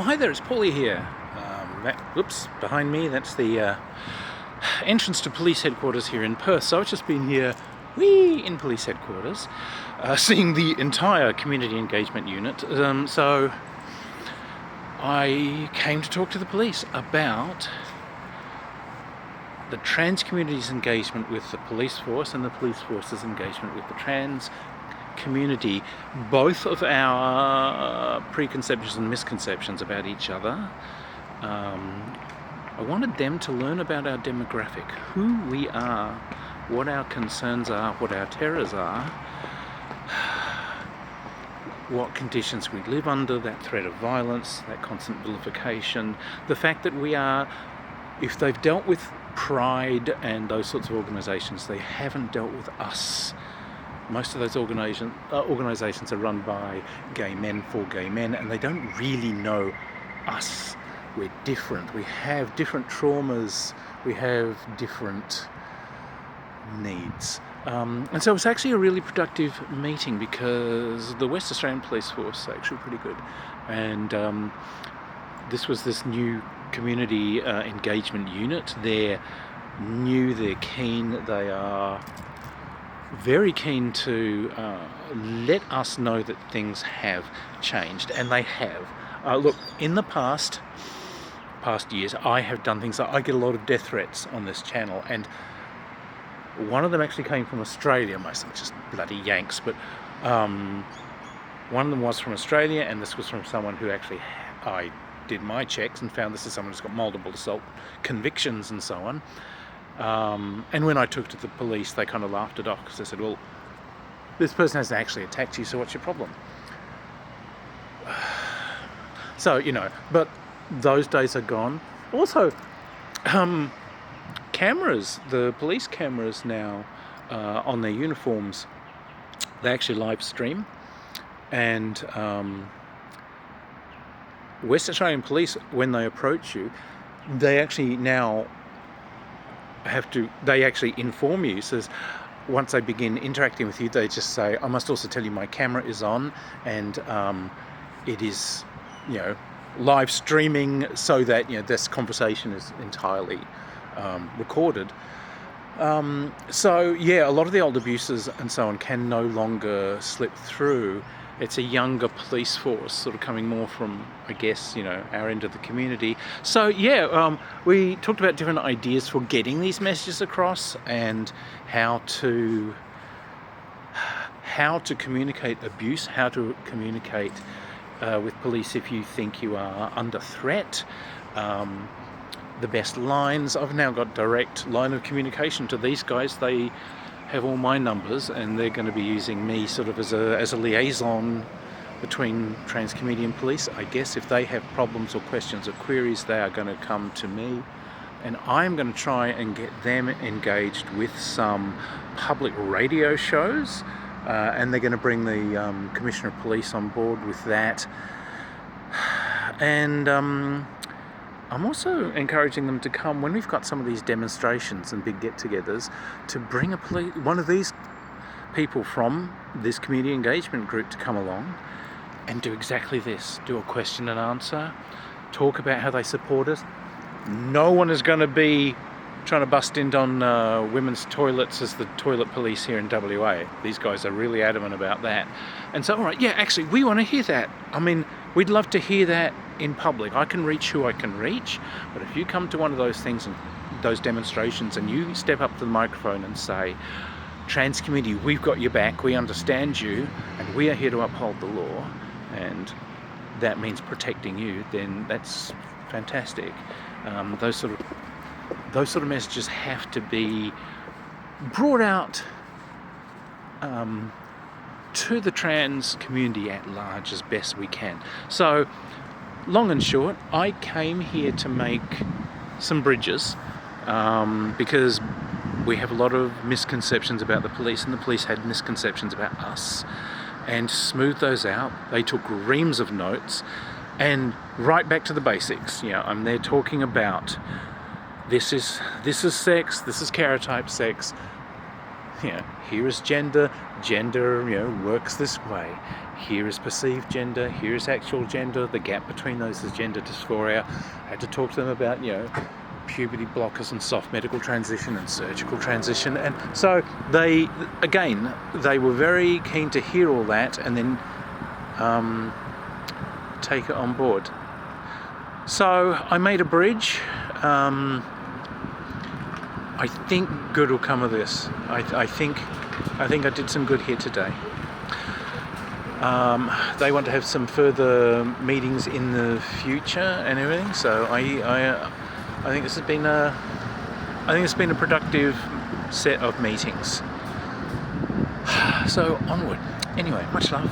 Hi there, it's Paulie here. Behind me, that's the entrance to police headquarters here in Perth. So I've just been here, in police headquarters, seeing the entire community engagement unit. So I came to talk to the police about the trans community's engagement with the police force and the police force's engagement with the trans community, both of our preconceptions and misconceptions about each other. I wanted them to learn about our demographic, who we are, what our concerns are, what our terrors are, what conditions we live under, that threat of violence, that constant vilification, the fact that we are, if they've dealt with Pride and those sorts of organisations, they haven't dealt with us. Most of those organisations are run by gay men for gay men, and they don't really know us. We're different. We have different traumas. We have different needs. And so it was actually a really productive meeting because the West Australian Police Force is actually pretty good. And this was this new community engagement unit. They're new, they're keen, they are very keen to let us know that things have changed, and they have. Look, in the past years, I have done things. I get a lot of death threats on this channel, and one of them actually came from Australia. Most of them just bloody Yanks, but one of them was from Australia, and this was from someone who actually, I did my checks and found this is someone who's got multiple assault convictions and so on. And when I took it to the police, they kind of laughed it off because they said, well, this person hasn't actually attacked you, so what's your problem? So, but those days are gone. Also, cameras, the police cameras now on their uniforms, they actually live stream. And West Australian Police, when they approach you, they actually now they actually inform you. So once they begin interacting with you, they just say, I must also tell you my camera is on, and it is, live streaming so that, this conversation is entirely recorded. So yeah, a lot of the old abuses and so on can no longer slip through. It's a younger police force, sort of coming more from, I guess, our end of the community. So yeah, we talked about different ideas for getting these messages across and how to communicate abuse, how to communicate with police if you think you are under threat. The best lines. I've now got direct line of communication to these guys. They have all my numbers, and they're going to be using me sort of as a liaison between trans community and police. I guess if they have problems or questions or queries, they are going to come to me, and I'm going to try and get them engaged with some public radio shows, and they're going to bring the Commissioner of Police on board with that. And I'm also encouraging them to come when we've got some of these demonstrations and big get-togethers, to bring one of these people from this community engagement group to come along and do exactly this. Do a question and answer, talk about how they support us. No one is going to be trying to bust in on women's toilets as the toilet police here in WA. These guys are really adamant about that. And so, all right, yeah, actually, we want to hear that. I mean, we'd love to hear that in public. I can reach who I can reach, but if you come to one of those things and those demonstrations and you step up to the microphone and say, trans community, we've got your back, we understand you, and we are here to uphold the law, and that means protecting you, then that's fantastic. Those sort of messages have to be brought out to the trans community at large as best we can. So, long and short, I came here to make some bridges because we have a lot of misconceptions about the police, and the police had misconceptions about us, and smooth those out. They took reams of notes, and right back to the basics. I'm there talking about this is sex, this is karyotype sex, here is gender, gender, works this way. Here is perceived gender, here is actual gender, the gap between those is gender dysphoria. I had to talk to them about, puberty blockers and soft medical transition and surgical transition. And so they were very keen to hear all that and then take it on board. So I made a bridge. I think good will come of this. I think I did some good here today. They want to have some further meetings in the future and everything. So I think this has been a productive set of meetings. So onward. Anyway, much love.